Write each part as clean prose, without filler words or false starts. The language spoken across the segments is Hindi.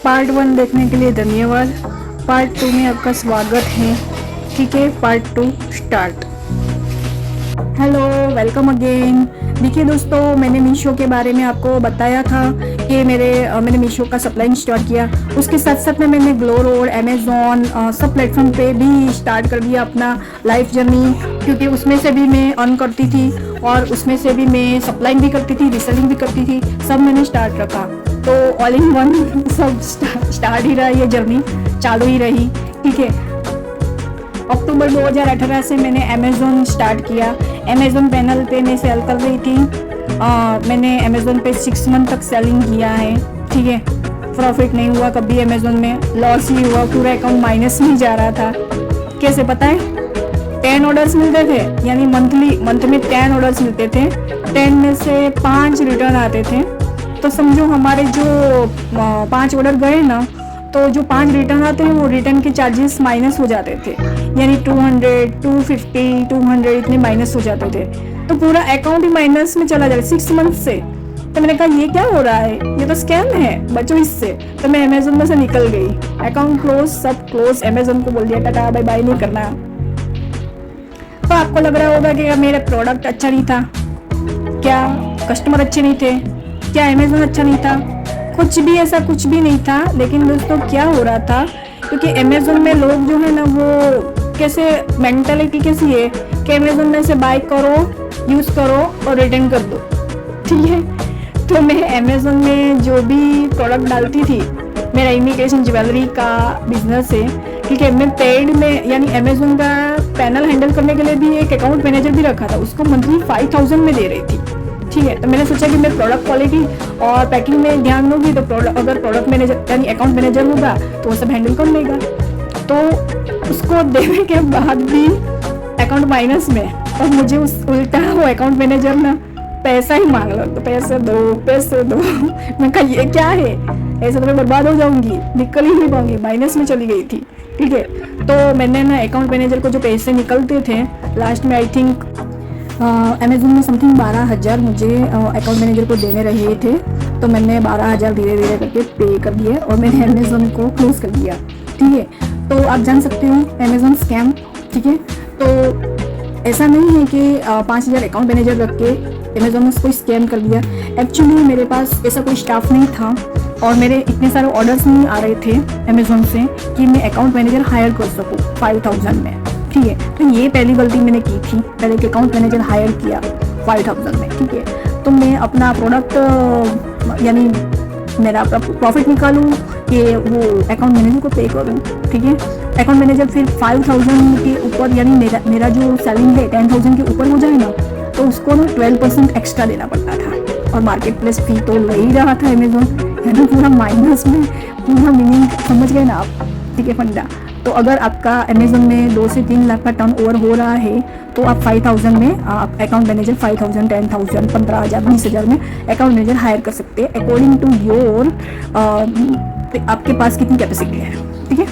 पार्ट 1 देखने के लिए धन्यवाद। पार्ट 2 में आपका स्वागत है। ठीक है, part 2 start. Hello, welcome again. देखिए दोस्तों, मैंने मीशो के बारे में आपको बताया था कि मैंने मीशो का सप्लाइंग स्टार्ट किया। उसके साथ साथ में मैंने ग्लोरोड, अमेज़ॉन सब प्लेटफॉर्म पे भी स्टार्ट कर दिया अपना लाइफ जर्नी, क्योंकि उसमें से भी मैं अर्न करती थी और उसमें से भी मैं सप्लाइंग भी करती थी, रीसेलिंग भी करती थी, सब मैंने स्टार्ट रखा। तो ऑल इन वन सब स्टार्ट ही रहा, ये जर्नी चालू ही रही। ठीक है, अक्टूबर 2018 से मैंने अमेज़ॉन स्टार्ट किया। अमेज़ॉन पैनल पे मैं सेल कर रही थी। मैंने अमेज़ॉन पे 6 मंथ तक सेलिंग किया है। ठीक है, प्रॉफिट नहीं हुआ कभी अमेज़ॉन में, लॉस ही हुआ, पूरा अकाउंट माइनस में जा रहा था। कैसे पता है? 10 ऑर्डर्स मिलते थे, यानी मंथ में 10 ऑर्डर्स मिलते थे। 10 में से 5 रिटर्न आते थे। तो समझो हमारे जो 5 ऑर्डर गए ना, तो जो 5 रिटर्न आते हैं वो रिटर्न के चार्जेस माइनस हो जाते थे, यानी 200, 250, 200 इतने माइनस हो जाते थे। तो पूरा अकाउंट ही माइनस में चला जाता 6 मंथ से। तो मैंने कहा ये क्या हो रहा है, ये तो स्कैम है, बचो इससे। तो मैं अमेज़ॉन में से निकल गई, अकाउंट क्लोज, सब क्लोज। अमेज़ॉन को बोल दिया टाटा बाय बाय, नहीं करना। तो आपको लग रहा होगा कि मेरा प्रोडक्ट अच्छा नहीं था, क्या कस्टमर अच्छे नहीं थे, क्या अमेज़ॉन अच्छा नहीं था? कुछ भी ऐसा कुछ भी नहीं था। लेकिन दोस्तों क्या हो रहा था, क्योंकि अमेज़ॉन में लोग जो है ना, वो कैसे मेंटालिटी कैसी है कि अमेज़ॉन में से बाय करो, यूज़ करो और रिटर्न कर दो। ठीक है, तो मैं अमेज़ॉन में जो भी प्रोडक्ट डालती थी, मेरा इमिटेशन ज्वेलरी का बिजनेस है। ठीक है, मैं पेड में, यानी अमेज़ॉन का पैनल हैंडल करने के लिए भी एक अकाउंट मैनेजर भी रखा था, उसको मंथली 5000 में दे रही थी। ठीक है, तो मैंने सोचा कि मैं प्रोडक्ट क्वालिटी और पैकिंग में ध्यान दूंगी, तो अगर प्रोडक्ट मैनेजर यानी अकाउंट मैनेजर होगा तो वो सब हैंडल कर लेगा। तो उसको देने के बाद भी अकाउंट माइनस में, और मुझे उस उल्टा वो अकाउंट मैनेजर ना पैसा ही मांग लो, तो पैसे दो पैसे दो। मैं कहा ये क्या है, ऐसे तो मैं बर्बाद हो जाऊंगी, निकल ही नहीं पाऊंगी, माइनस में चली गई थी। ठीक है, तो मैंने ना अकाउंट मैनेजर को जो पैसे निकलते थे लास्ट में, आई थिंक अमेज़ॉन में समथिंग 12,000 मुझे अकाउंट मैनेजर को देने रहे थे। तो मैंने 12,000 धीरे धीरे करके पे कर दिए और मैंने अमेज़ॉन को क्लोज कर दिया। ठीक है, तो आप जान सकते हो अमेज़ॉन स्कैम। ठीक है, तो ऐसा नहीं है कि 5,000 अकाउंट मैनेजर रख के अमेज़ॉन ने कोई स्कैम कर दिया। एक्चुअली मेरे पास ऐसा कोई स्टाफ नहीं था और मेरे इतने सारे ऑर्डर्स नहीं आ रहे थे अमेज़ॉन से कि मैं अकाउंट मैनेजर हायर कर सकूँ 5,000 में। ठीक है, तो ये पहली गलती मैंने की थी, पहले एक अकाउंट मैनेजर हायर किया 5,000 में। ठीक है, तो मैं अपना प्रोडक्ट यानी मेरा प्रॉफिट निकालूँ कि वो अकाउंट मैनेजर को पे करूँ। ठीक है, अकाउंट मैनेजर फिर 5,000 के ऊपर, यानी मेरा जो सेलिंग है 10,000 के ऊपर हो जाए ना, तो उसको ना 12% एक्स्ट्रा देना पड़ता था। और मार्केट प्लेस फी तो ले ही रहा था अमेज़ॉन, यानी पूरा माइनस में, पूरा मीनिंग समझ गए ना आप। ठीक है, फंडा। तो अगर आपका अमेज़ॉन में 2 से 3 लाख का टर्न ओवर हो रहा है, तो आप 5,000 में आप अकाउंट मैनेजर 5,000, 10,000, 15,000, 20,000 में अकाउंट मैनेजर हायर कर सकते हैं, अकॉर्डिंग टू योर आपके पास कितनी कैपेसिटी है। ठीक है,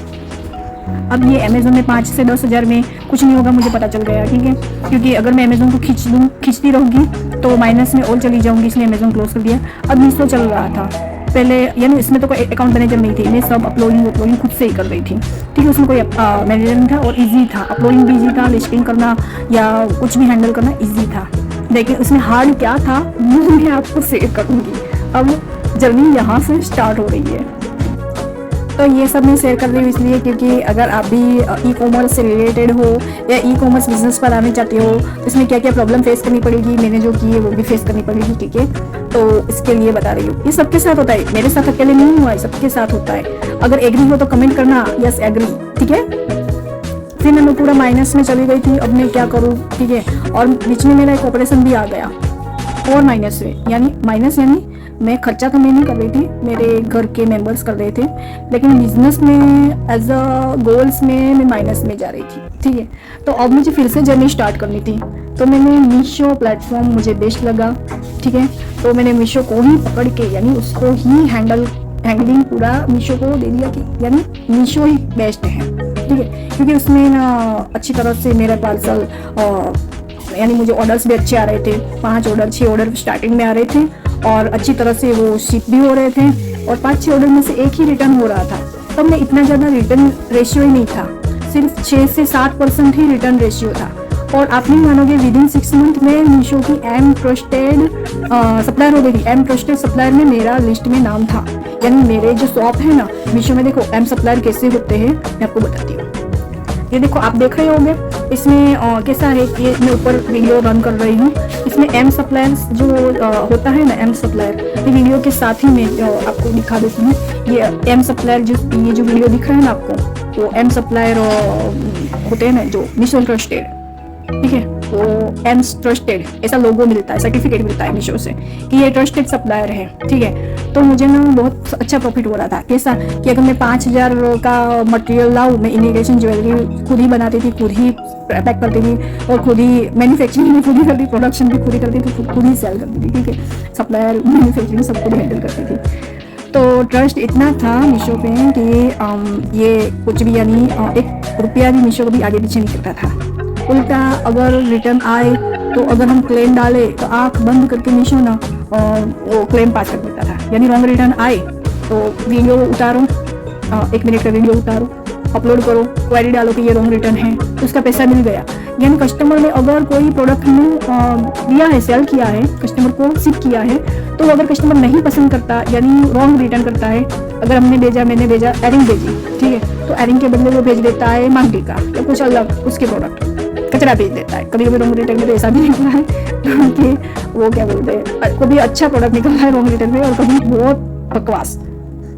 अब ये अमेज़ॉन में 5 से 10,000 में कुछ नहीं होगा, मुझे पता चल गया। ठीक है, क्योंकि अगर मैं अमेज़ॉन को खींचती रहूँगी तो माइनस में और चली जाऊँगी, इसलिए अमेज़ॉन क्लोज कर दिया। अब मीशो चल रहा था पहले, यानी इसमें तो कोई अकाउंट मैनेजर नहीं थी, मैं सब अपलोडिंग खुद से ही कर रही थी। ठीक है, उसमें कोई मैनेजर नहीं था और इजी था, अपलोडिंग भी इजी था, लिस्टिंग करना या कुछ भी हैंडल करना इजी था। लेकिन उसमें हार्ड क्या था वो मैं आपको शेयर करूँगी। अब जर्नी यहाँ से स्टार्ट हो रही है। तो ये सब मैं शेयर कर रही हूँ इसलिए क्योंकि अगर आप भी ई कॉमर्स से रिलेटेड हो या ई कॉमर्स बिजनेस पर आने चाहते हो, तो इसमें क्या क्या प्रॉब्लम फेस करनी पड़ेगी, मैंने जो की है वो भी फेस करनी पड़ेगी। ठीक है, तो इसके लिए बता रही हूँ। ये सबके साथ होता है, मेरे साथ अकेले नहीं हुआ है, सबके साथ होता है। अगर एग्री हो तो कमेंट करना यस एग्री। ठीक है, फिर मैं पूरा माइनस में चली गई थी, अब मैं क्या करूँ। ठीक है, और बीच में मेरा एक ऑपरेशन भी आ गया और माइनस में, यानी मैं खर्चा तो मैं नहीं कर रही थी, मेरे घर के मेंबर्स कर रहे थे, लेकिन बिजनेस में एज अ गोल्स में मैं माइनस में जा रही थी। ठीक है, तो अब मुझे फिर से जर्नी स्टार्ट करनी थी, तो मैंने मीशो प्लेटफॉर्म मुझे बेस्ट लगा। ठीक है, तो मैंने मीशो को ही पकड़ के, यानी उसको ही हैंडलिंग पूरा मीशो को दे दिया कि यानी मीशो ही बेस्ट है। ठीक है, क्योंकि उसमें ना अच्छी तरह से मेरा पार्सल, यानी मुझे ऑर्डर्स भी अच्छे आ रहे थे, 5 ऑर्डर 6 ऑर्डर स्टार्टिंग में आ रहे थे और अच्छी तरह से वो शिप भी हो रहे थे और 5-6 ऑर्डर में से एक ही रिटर्न हो रहा था। तब में इतना ज़्यादा रिटर्न रेशियो ही नहीं था, सिर्फ 6 से 7% ही रिटर्न रेशियो था। और आप नहीं मानोगे, विदिन 6 मंथ में मीशो की एम ट्रस्टेड सप्लायर हो गई थी। एम ट्रस्टेड सप्लायर में मेरा लिस्ट में नाम था, यानी मेरे जो शॉप है ना मीशो में, देखो एम सप्लायर कैसे होते हैं मैं आपको बताती हूँ। ये देखो आप देख रहे होंगे इसमें कैसा है, ये मैं ऊपर वीडियो रन कर रही हूँ। इसमें एम सप्लायर जो होता है ना, एम सप्लायर, ये वीडियो के साथ ही मैं आपको दिखा देती हूँ। ये एम सप्लायर ये जो वीडियो दिख रहा है ना आपको, वो एम सप्लायर होते हैं ना जो मीशो ट्रस्टेड, ठीक है, वो एम ट्रस्टेड ऐसा लोगो मिलता है, सर्टिफिकेट मिलता है मीशो से कि ये ट्रस्टेड सप्लायर है, ठीक है। तो मुझे ना बहुत अच्छा प्रॉफिट हो रहा था। कैसा कि अगर मैं 5,000 का मटेरियल लाऊं, मैं इमिटेशन ज्वेलरी खुद ही बनाती थी, खुद ही पैक करती थी और खुद ही मैन्युफैक्चरिंग भी खुद ही करती, प्रोडक्शन भी खुद ही करती थी, खुद ही सेल करती थी, ठीक है। सप्लायर मैन्युफैक्चरिंग सब खुद हैंडल करती थी। तो ट्रस्ट इतना था मीशो पे कि ये कुछ भी, यानी 1 रुपया भी मीशो को भी आगे पीछे नहीं करता था। उल्टा अगर रिटर्न आए तो अगर हम क्लेम डाले तो आंख बंद करके मीशो ना वो क्लेम पास कर देता था। यानी रॉन्ग रिटर्न आए तो वीडियो उतारो, 1 मिनट का वीडियो उतारो, अपलोड करो, क्वेरी डालो कि ये रॉन्ग रिटर्न है, तो उसका पैसा मिल गया। यानी कस्टमर ने अगर कोई प्रोडक्ट में दिया है, सेल किया है, कस्टमर को शिप किया है, तो अगर कस्टमर नहीं पसंद करता यानी रॉन्ग रिटर्न करता है, अगर हमने भेजा, मैंने भेजा, एरिंग भेजी, ठीक है, तो एरिंग के बदले वो भेज देता है मांगटी का या कुछ अलग उसके प्रोडक्ट, कचरा भेज देता है। कभी कभी रॉन्ग रिटर्न में तो ऐसा भी निकला है कि वो क्या बोलते हैं, कभी अच्छा प्रोडक्ट निकला है रॉन्ग रिटर्न में और कभी बहुत बकवास।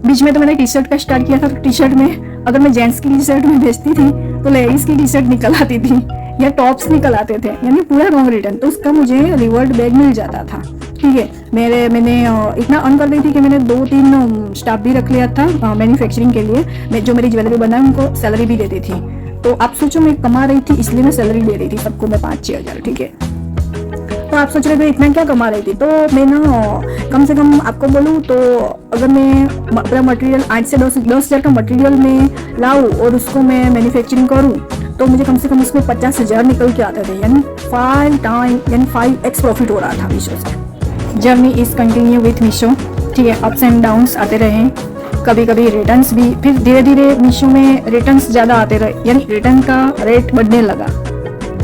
बीच में तो मैंने टी शर्ट का स्टार्ट किया था, तो टी शर्ट में अगर मैं जेंट्स की टी शर्ट में भेजती थी तो लेडीज की टी शर्ट निकल आती थी या टॉप्स निकल आते थे, यानी पूरा रॉन्ग रिटर्न। तो उसका मुझे रिवर्ट बैग मिल जाता था, ठीक है। मैंने इतना अर्न कर दी थी कि मैंने 2-3 स्टाफ भी रख लिया था मैन्युफैक्चरिंग के लिए। मैं जो मेरी ज्वेलरी बनाई उनको सैलरी भी देती थी। तो आप सोचो मैं कमा रही थी, इसलिए मैं सैलरी दे रही थी सबको मैं 5-6 हज़ार, ठीक है। तो आप सोच रहे थे इतना क्या कमा रही थी, तो मैं ना कम से कम आपको बोलूँ तो अगर मैं अपना मटेरियल 8 से 10 हज़ार का मटेरियल में लाऊँ और उसको मैं मैन्युफैक्चरिंग करूँ तो मुझे कम से कम उसमें 50,000 निकल के आते थे, यानी 5x प्रॉफिट हो रहा था मीशो से। Journey is continue with Meesho, ठीक है। अप्स एंड डाउन्स आते रहे, कभी कभी रिटर्न्स भी, फिर धीरे धीरे मीशो में रिटर्न्स ज़्यादा आते रहे, यानी रिटर्न का रेट बढ़ने लगा।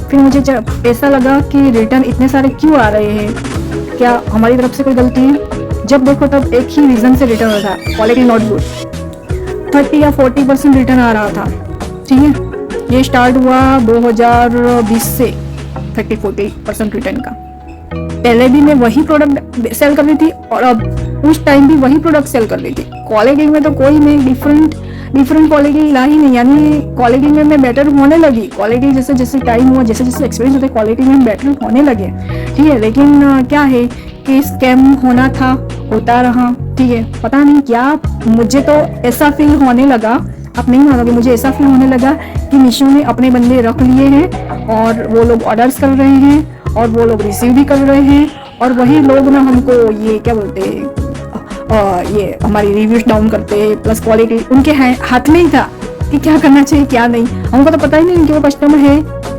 फिर मुझे जब ऐसा लगा कि रिटर्न इतने सारे क्यों आ रहे हैं, क्या हमारी तरफ से कोई गलती है। जब देखो तब एक ही रीज़न से रिटर्न होता है, क्वालिटी नॉट गुड। 30 या 40% रिटर्न आ रहा था, ठीक है। ये स्टार्ट हुआ 2020 से 30-40% रिटर्न का। पहले भी मैं वही प्रोडक्ट सेल कर रही थी और अब उस टाइम भी वही प्रोडक्ट सेल कर रही थी। क्वालिटी में तो कोई मैं डिफरेंट क्वालिटी ला ही नहीं, यानी क्वालिटी में मैं बेटर होने लगी। क्वालिटी जैसे जैसे टाइम हुआ, जैसे जैसे एक्सपीरियंस होता है, क्वालिटी में बेटर होने लगे, ठीक है। लेकिन क्या है कि स्कैम होना था, होता रहा, ठीक है। पता नहीं क्या, मुझे तो ऐसा फील होने लगा, आप नहीं मानोगे, मुझे ऐसा फील होने लगा कि मीशो ने अपने बंदे रख लिए हैं और वो लोग ऑर्डर्स कर रहे हैं और वो लोग रिसीव भी कर रहे हैं और वही लोग ना हमको ये क्या बोलते हैं, ये हमारी रिव्यूज डाउन करते हैं, प्लस क्वालिटी उनके हाथ में ही था कि क्या करना चाहिए क्या नहीं। हमको तो पता ही नहीं कि वो कस्टमर है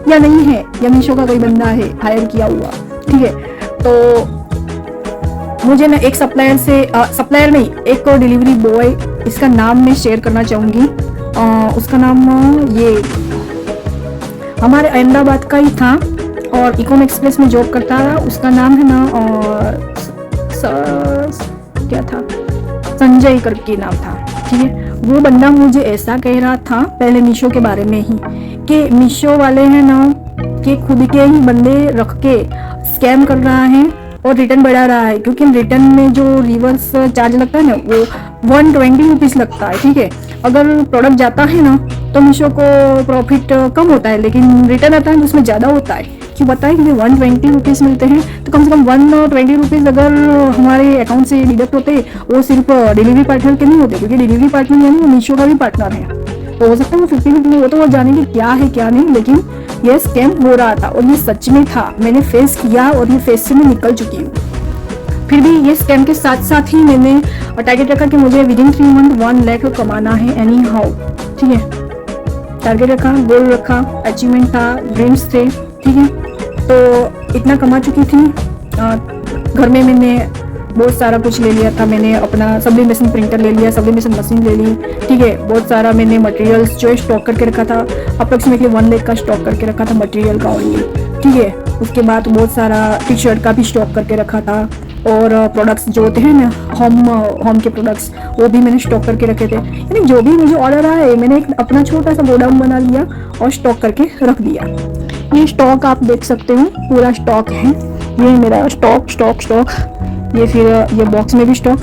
या नहीं है, या मीशो का कोई बंदा है हायर किया हुआ, ठीक है। तो मुझे ना एक सप्लायर नहीं, एक डिलीवरी बॉय, इसका नाम मैं शेयर करना चाहूँगी। उसका नाम ये हमारे अहमदाबाद का ही था और इकोम एक्सप्रेस में जॉब करता था। उसका नाम है ना क्या था, संजय करके नाम था, ठीक है। वो बंदा मुझे ऐसा कह रहा था पहले मीशो के बारे में ही कि मीशो वाले हैं ना कि खुद के ही बंदे रख के स्कैम कर रहा है और रिटर्न बढ़ा रहा है, क्योंकि रिटर्न में जो रिवर्स चार्ज लगता है ना वो 120 रुपीज़ लगता है, ठीक है। अगर प्रोडक्ट जाता है ना तो मीशो को प्रॉफिट कम होता है, लेकिन रिटर्न आता है तो उसमें ज़्यादा होता है। क्यों बताए कि 120 रुपीज़ मिलते हैं, तो कम से कम 120 रुपीज़ अगर हमारे अकाउंट से डिडक्ट होते वो सिर्फ डिलीवरी पार्टनर के नहीं होते, क्योंकि डिलीवरी पार्टनर यानी वो मीशो का भी पार्टनर है। तो हो सकता है वो 50-50 वो तो वो जानेंगे क्या है क्या नहीं, लेकिन ये स्कैम हो रहा था और ये सच में था। मैंने फेस किया और ये फेस से मैं निकल चुकी हूँ। फिर भी ये स्कैम के साथ साथ ही मैंने टारगेट रखा कि मुझे विदिन 3 मंथ 1 लाख कमाना है एनी हाउ, ठीक है। टारगेट रखा, गोल रखा, अचीवमेंट था, ड्रीम्स थे, ठीक है। तो इतना कमा चुकी थी। घर में मैंने बहुत सारा कुछ ले लिया था मैंने। अपना सब्लिमेशन प्रिंटर ले लिया, सब्लिमेशन मशीन ले ली, ठीक है। बहुत सारा मैंने मटेरियल्स जो है स्टॉक करके रखा था, अप्रोक्सीमेटली 1 लाख का स्टॉक करके रखा था मटेरियल का ओनली, ठीक है। उसके बाद बहुत सारा टी शर्ट का भी स्टॉक करके रखा था, और प्रोडक्ट्स जो होते हैं ना होम के प्रोडक्ट्स, वो भी मैंने स्टॉक करके रखे थे। यानी जो भी मुझे ऑर्डर आए मैंने एक अपना छोटा सा गोडाउन बना लिया और स्टॉक करके रख दिया। ये स्टॉक आप देख सकते हो, पूरा स्टॉक है। ये मेरा स्टॉक ये फिर ये बॉक्स में भी स्टॉक,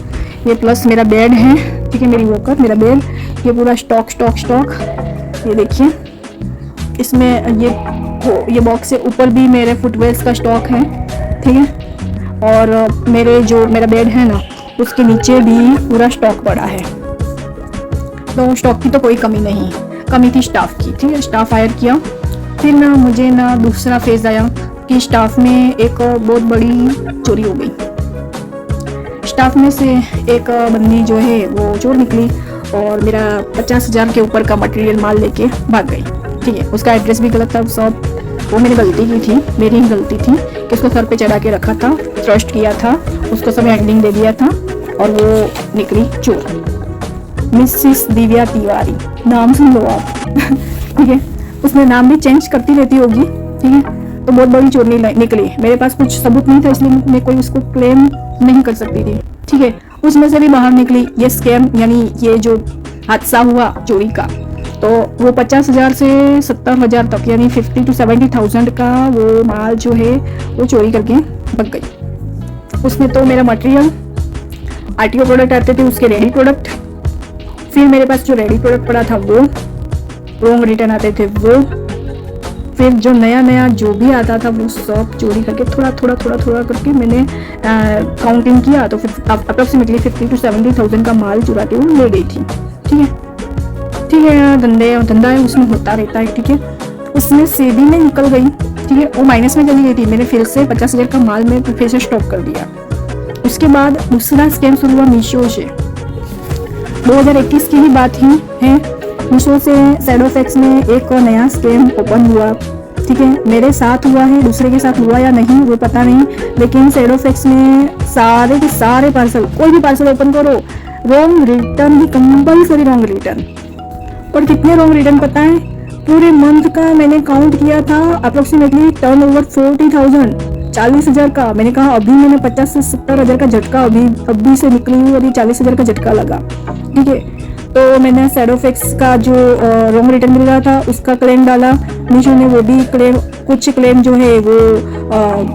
ये प्लस मेरा बेड है, ठीक है, मेरी वॉकर, मेरा बेड, ये पूरा स्टॉक। ये देखिए, इसमें ये बॉक्स से ऊपर भी मेरे फुटवेयर्स का स्टॉक है, ठीक है। और मेरा बेड है ना, उसके नीचे भी पूरा स्टॉक पड़ा है। तो स्टॉक की तो कोई कमी नहीं, कमी थी स्टाफ की, ठीक है। स्टाफ हायर किया, फिर ना मुझे ना दूसरा फेज आया कि स्टाफ में एक बहुत बड़ी चोरी हो गई। स्टाफ में से एक बंदी जो है वो चोर निकली और मेरा 50,000 के ऊपर का मटेरियल माल लेके भाग गई, ठीक है। उसका एड्रेस भी गलत था, सब वो मेरी गलती की थी, मेरी ही गलती थी कि उसको सर पे चढ़ा के रखा था, ट्रस्ट किया था, उसको सब हैंडलिंग दे दिया था और वो निकली चोर। मिसिस दिव्या तिवारी, नाम सुन लो आप ठीक है। उसने नाम भी चेंज करती रहती होगी, ठीक है। तो बहुत बड़ी चोर निकली। मेरे पास कुछ सबूत नहीं था, इसलिए मैं कोई उसको क्लेम नहीं कर सकती थी, ठीक है। उसमें से भी बाहर निकली ये स्कैम, यानी ये जो हादसा हुआ चोरी का, तो वो 50,000 से 70,000 तक, यानी 50 to 70,000 का वो माल जो है वो चोरी करके भाग गई। उसने तो मेरा मटेरियल, आरटीओ प्रोडक्ट आते थे उसके रेडी प्रोडक्ट, फिर मेरे पास जो रेडी प्रोडक्ट पड़ा था वो, रॉन्ग रिटर्न आते थे वो, फिर जो नया जो भी आता था वो सब चोरी करके थोड़ा करके मैंने काउंटिंग किया, तो फिर अप्रोक्सीमेटली 50 to 70,000 का माल चुरा के वो ले गई थी, ठीक है। धंधा है, उसमें होता रहता है, ठीक है। उसमें से भी मैं निकल गई, ठीक है। वो माइनस में चली गई थी, मैंने फिर से 50,000 का माल में फिर से स्टॉक कर दिया। उसके बाद दूसरा स्कैम शुरू हुआ मीशो से। 2021 की ही बात ही है, मीशो से सैडोफैक्स में एक नया स्कैम ओपन हुआ, ठीक है। मेरे साथ हुआ है, दूसरे के साथ हुआ या नहीं वो पता नहीं, लेकिन सैडोफैक्स में सारे के सारे पार्सल, कोई भी पार्सल ओपन करो, रॉन्ग रिटर्न ही कंपल्सरी, रॉन्ग रिटर्न। और कितने रॉन्ग रिटर्न पता है? पूरे मंथ का मैंने काउंट किया था, अप्रोक्सीमेटली टर्नओवर 40,000, 40,000 का। मैंने कहा अभी मैंने 50 से 70,000 का झटका अभी से निकली हुई, अभी 40,000 का झटका लगा, ठीक है। तो मैंने सैडोफैक्स का जो रॉन्ग रिटर्न मिल रहा था उसका क्लेम डाला, मीशो ने वो भी क्लेम, कुछ क्लेम जो है वो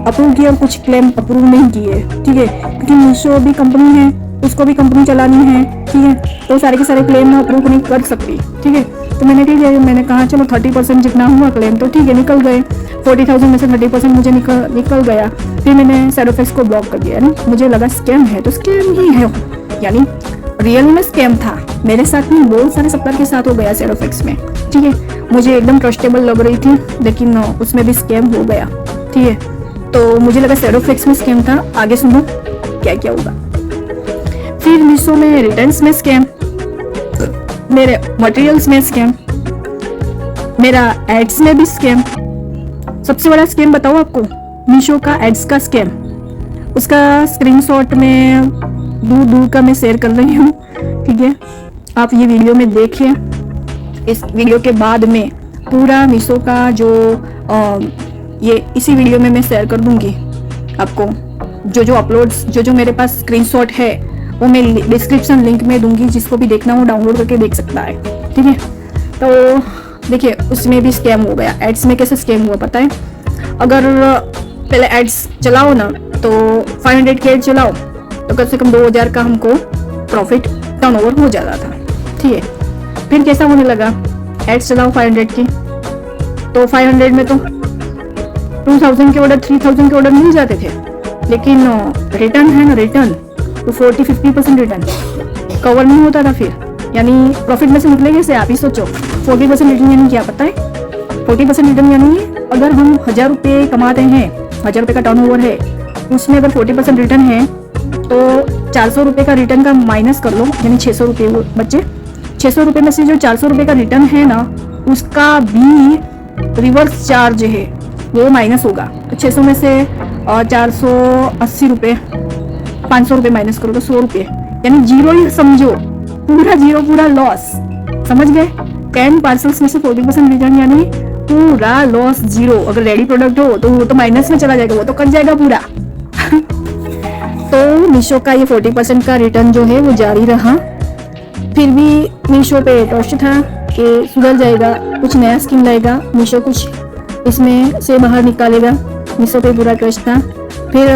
अप्रूव किया और कुछ क्लेम अप्रूव नहीं किए, ठीक है। क्योंकि मीशो भी कंपनी है, उसको भी कंपनी चलानी है, ठीक है। तो सारे के सारे क्लेम मैं अप्रूव नहीं कर सकती, ठीक है। तो मैंने कहा चलो 30% जितना हुआ क्लेम तो ठीक है, निकल गए। 40,000 में से 30% मुझे निकल गया। फिर मैंने सैडोफैक्स को ब्लॉक कर दिया ना, मुझे लगा स्कैम है तो स्कैम ही है, यानी रियल में स्कैम था। मेरे साथ नहीं, बहुत सारे सप्लायर के साथ हो गया सैडोफैक्स में, ठीक है। मुझे एकदम ट्रस्टेबल लग रही थी, लेकिन उसमें भी स्कैम हो गया, ठीक है। तो मुझे लगा सैडोफैक्स में स्कैम था, आगे सुनो क्या क्या होगा। फिर मीशो में रिटर्न्स में स्कैम, मेरे मटेरियल्स में स्कैम, मेरा एड्स में भी स्कैम। सबसे बड़ा स्कैम बताओ आपको, मीशो का एड्स का स्कैम। उसका स्क्रीनशॉट में दूर का मैं शेयर कर रही हूँ, ठीक है। आप ये वीडियो में देखिए, इस वीडियो के बाद में पूरा मीशो का जो ये इसी वीडियो में मैं शेयर कर दूंगी आपको। जो अपलोड्स जो मेरे पास स्क्रीनशॉट है वो मैं डिस्क्रिप्शन लिंक में दूंगी, जिसको भी देखना हो डाउनलोड करके देख सकता है, ठीक है। तो देखिए उसमें भी स्कैम हो गया। एड्स में कैसे स्कैम हुआ पता है? अगर पहले एड्स चलाओ ना तो 500 के एड चलाओ तो कम से कम 2,000 का हमको प्रॉफिट टर्नओवर हो जाता था, ठीक है। फिर कैसा होने लगा, एड्स चलाओ 500 की, तो 500 में तो 2,000 के ऑर्डर, 3,000 के ऑर्डर मिल जाते थे, लेकिन रिटर्न है ना, रिटर्न तो 40-50% रिटर्न कवर नहीं होता था। फिर यानी प्रॉफिट में से निकले कैसे, आप ही सोचो। 40% रिटर्न यानी क्या पता है? 40% रिटर्न यानी अगर हम 1,000 रुपये कमाते हैं, 1,000 रुपये का टर्नओवर है, उसमें अगर 40% रिटर्न है तो 400 रुपये का रिटर्न का माइनस कर लो, यानी 600 रुपये बचे। 600 रुपये में से जो 400 रुपये का रिटर्न है ना, उसका भी रिवर्स चार्ज है वो माइनस होगा। 600 में से 480 रुपये 500 रुपये माइनस करो तो 100 रुपये, यानी जीरो ही समझो, पूरा जीरो, पूरा लॉस। समझ गए? 10 पार्सल्स में से 40% रिटर्न, यानी पूरा लॉस, जीरो। अगर रेडी प्रोडक्ट हो तो वो तो माइनस में चला जाएगा, वो तो कट जाएगा पूरा। तो मीशो का ये 40% का रिटर्न जो है वो जारी रहा। फिर भी मीशो पे ट्रस्ट था कि सुधर जाएगा, कुछ नया स्कीम लाएगा, मीशो कुछ इसमें से बाहर निकालेगा। मीशो पे पूरा ट्रस्ट था। फिर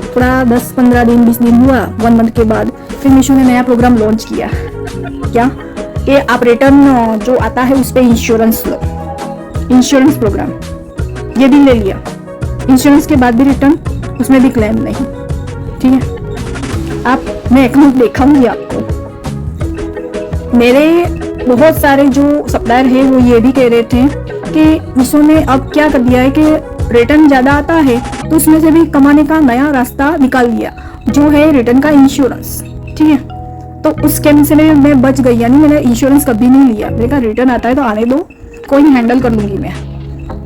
पूरा 10-15 दिन 20 दिन हुआ, 1 मंथ के बाद फिर मीशो ने नया प्रोग्राम लॉन्च किया। क्या कि आप रिटर्न जो आता है उस पर इंश्योरेंस लो, इंश्योरेंस प्रोग्राम। ये भी ले लिया, इंश्योरेंस के बाद भी रिटर्न, उसमें भी क्लेम नहीं। ठीक है, मैं अकाउंट दिखाऊंगी आपको। मेरे बहुत सारे जो सप्लायर है वो ये भी कह रहे थे कि मीशो ने अब क्या कर दिया है कि रिटर्न ज़्यादा आता है तो उसमें से भी कमाने का नया रास्ता निकाल दिया, जो है रिटर्न का इंश्योरेंस। ठीक है, तो उस स्कैम से मैं बच गई, यानी मैंने इंश्योरेंस कभी नहीं लिया। मैंने कहा रिटर्न आता है तो आने दो, कोई नहीं, हैंडल कर लूंगी मैं।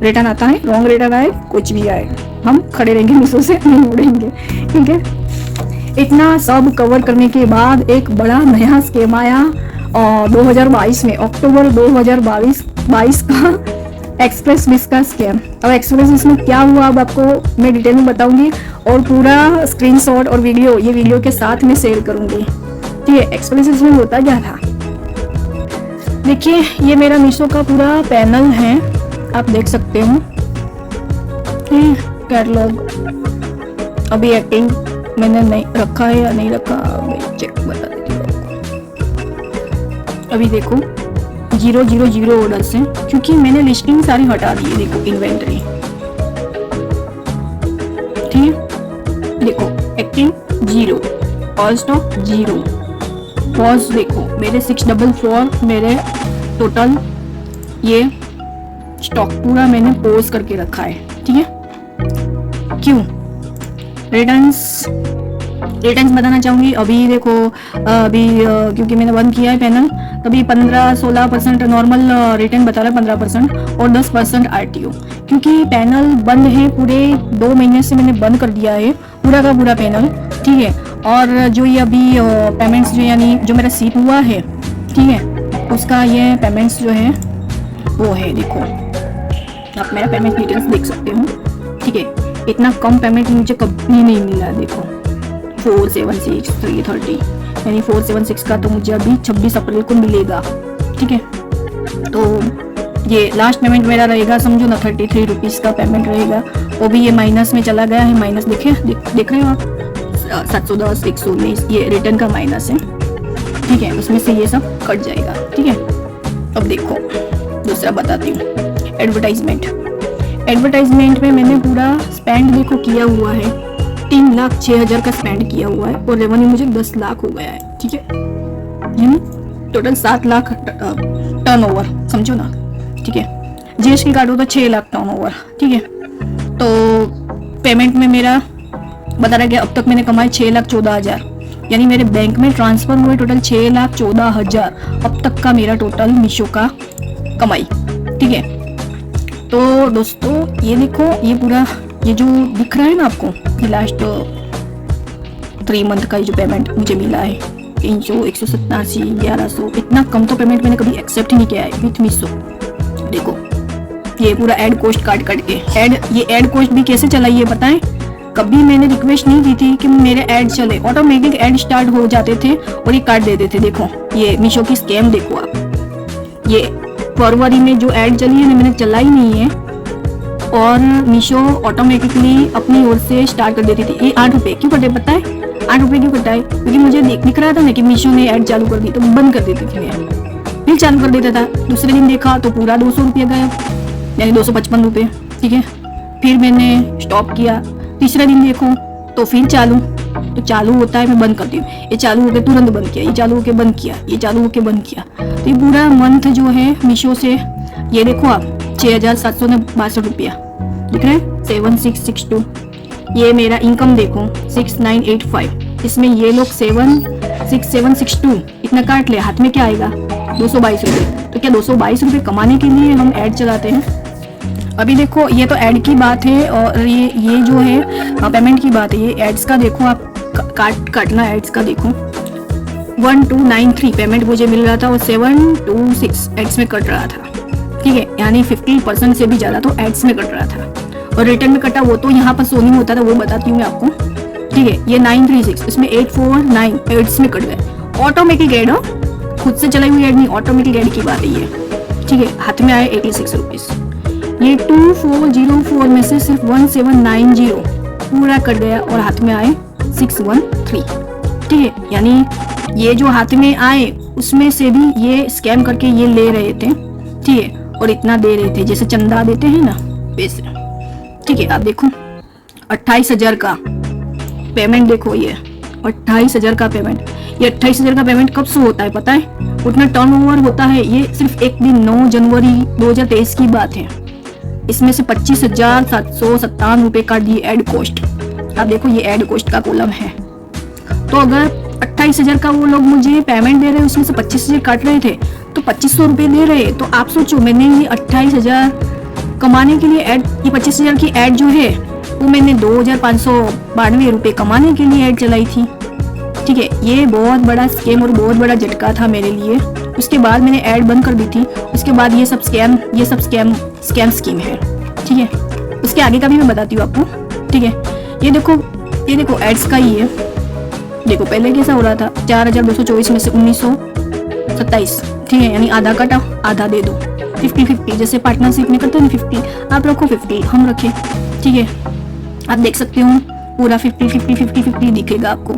रिटर्न आता है, रॉन्ग रिटर्न आए, कुछ भी आए, हम खड़े रहेंगे, मीशो से नहीं मुड़ेंगे। ठीक है, इतना सब कवर करने के बाद एक बड़ा नया स्कैम आया 2022 में, अक्टूबर 2022 का एक्सप्रेस विस का स्कैम। अब एक्सप्रेस विस में क्या हुआ अब आपको मैं डिटेल में बताऊंगी, और पूरा स्क्रीनशॉट और वीडियो ये वीडियो के साथ में शेयर करूंगी। ठीक है, एक्सप्रेस विस में होता क्या था, देखिए ये मेरा मीशो का पूरा पैनल है, आप देख सकते हो। कैटलॉग अभी एक्टिंग मैंने नहीं रखा है या नहीं रखा, चेक बता देती हूँ आपको। अभी देखो 000 ऑर्डर्स हैं, क्योंकि मैंने लिस्टिंग सारी हटा दी है। देखो इन्वेंटरी, ठीक है, देखो एक्टिंग 0, ऑल स्टॉक 0, पॉज देखो मेरे 644 मेरे टोटल ये स्टॉक पूरा मैंने पॉज करके रखा है। ठीक है, क्यों? रिटर्न्स बताना चाहूँगी। अभी देखो अभी क्योंकि मैंने बंद किया है पैनल, तभी 15-16% नॉर्मल रिटर्न बता रहा है, 15% और 10% RTO, क्योंकि पैनल बंद है। पूरे 2 महीने से मैंने बंद कर दिया है पूरा का पूरा पैनल। ठीक है, और जो ये अभी पेमेंट्स जो यानी जो मेरा सीप हुआ है, ठीक है, उसका ये पेमेंट्स जो है वो है, देखो आप मेरा पेमेंट डिटेल्स देख सकते हो। ठीक है, इतना कम पेमेंट मुझे कभी नहीं मिला। देखो 476,330, यानी 476 का तो मुझे अभी 26 अप्रैल को मिलेगा। ठीक है, तो ये लास्ट पेमेंट मेरा रहेगा, समझो ना 33 रुपीज़ का पेमेंट रहेगा। वो भी ये माइनस में चला गया है, माइनस देख रहे हो आप, 710, 119 ये रिटर्न का माइनस है। ठीक है, उसमें से ये सब कट जाएगा। ठीक है, अब देखो दूसरा बताती हूँ, एडवर्टाइजमेंट में मैंने पूरा स्पेंड देखो किया हुआ है, 3,06,000 का स्पेंड किया हुआ है, और रेवेन्यू मुझे 10 लाख हो गया है। ठीक है, यानी टोटल 7 लाख टर्नओवर, समझो ना। ठीक है, GST काटो तो 6 लाख टर्नओवर। ठीक है, तो पेमेंट में मेरा बता रहा गया अब तक मैंने कमाए 6,14,000, यानी मेरे बैंक में ट्रांसफर हुए टोटल 6,14,000 अब तक का मेरा टोटल मीशो का कमाई। ठीक है, तो दोस्तों ये देखो, ये पूरा ये जो दिख रहा है ना आपको, ये लास्ट 3 मंथ का जो पेमेंट मुझे मिला है 300, 187, 1100, इतना कम तो पेमेंट मैंने कभी एक्सेप्ट नहीं किया है विथ मीशो। देखो ये पूरा ऐड कॉस्ट काट के ये ऐड कॉस्ट भी कैसे चलाई है बताएं? कभी मैंने रिक्वेस्ट नहीं की थी कि मेरे ऐड चले, ऑटोमेटिक ऐड स्टार्ट हो जाते थे और ये काट देते थे। देखो ये मीशो की स्कैम देखो आप, ये फरवरी में जो ऐड चली है मैंने चलाई नहीं है, और मीशो ऑटोमेटिकली अपनी ओर से स्टार्ट कर देती थी। ये 8 रुपये क्यों कटे पता है? 8 रुपये क्यों कटा है? क्योंकि मुझे दिख रहा था ना कि मीशो ने ऐड चालू कर दी, तो बंद कर देती थी मैं, फिर चालू कर देता था। दूसरे दिन देखा तो पूरा 200 रुपये गया, यानी 255 रुपये। ठीक है, फिर मैंने स्टॉप किया, तीसरे दिन देखो तो फिर तो चालू होता है, मैं बंद करती हूँ, ये चालू होकर तुरंत बंद किया, ये चालू होकर बंद किया, ये चालू होकर बंद किया। तो ये पूरा मंथ जो है मीशो से, ये देखो आप 6,762 रुपया दिख रहा है, 7,662। ये मेरा इनकम देखो 6,985, इसमें ये लोग 7,6,762 इतना काट ले, हाथ में क्या आएगा? 222 रुपये। तो क्या 222 रुपये कमाने के लिए हम ऐड चलाते हैं? अभी देखो ये तो ऐड की बात है, और ये जो है पेमेंट की बात है। ये एड्स का देखो आप काटना एड्स का देखो 1293 पेमेंट मुझे मिल रहा था और 726 एड्स में कट रहा था। ठीक है, यानी 50% से भी ज़्यादा तो एड्स में कट रहा था। और रिटर्न में कटा वो तो यहाँ पर शो नहीं होता था, वो बताती हूँ मैं आपको। ठीक है, ये 936 इसमें 849 एड्स में कट गए। ऑटोमेटिक एड हो, खुद से चलाई हुई एड नहीं, ऑटोमेटिक एड की बात है ये। ठीक है, हाथ में आए 86 रुपीज़। ये 2404 में से सिर्फ 1790 पूरा कट गया और हाथ में आए 613। ठीक है, यानी ये जो हाथ में आए उसमें से भी ये स्कैम करके ये ले रहे थे। ठीक है, और इतना दे रहे थे जैसे चंदा देते हैं ना वैसे। ठीक है, आप देखो 28,000 का पेमेंट, देखो ये 28,000 का पेमेंट। ये 28,000 का पेमेंट कब से होता है पता है? उतना टर्नओवर होता है ये सिर्फ एक दिन 9 जनवरी 2023 की बात है। इसमें से 25,757 रुपए काट दिए एड कॉस्ट। आप देखो ये एड कॉस्ट का कॉलम है। तो अगर 28,000 का वो लोग मुझे पेमेंट दे रहे हैं, उसमें से 25,000 काट रहे थे तो 2,500 रुपये दे रहे। तो आप सोचो, मैंने ये 28,000 कमाने के लिए ऐड, ये 25,000 की ऐड जो है वो मैंने 2,592 रुपये कमाने के लिए ऐड चलाई थी। ठीक है, ये बहुत बड़ा स्कैम और बहुत बड़ा झटका था मेरे लिए। उसके बाद मैंने ऐड बंद कर दी थी। उसके बाद ये सब स्कैम स्कीम है। ठीक है, उसके आगे का भी मैं बताती हूँ आपको। ठीक है, ये देखो एड्स का ही है। देखो पहले कैसा हो रहा था, 4,224 में से 1,927। ठीक है, यानी आधा कटा आधा दे दो, 50-50 जैसे पार्टनरशिप में करते हैं ना, 50 आप रखो 50 हम रखें। ठीक है, आप देख सकते हो पूरा 50-50 दिखेगा आपको।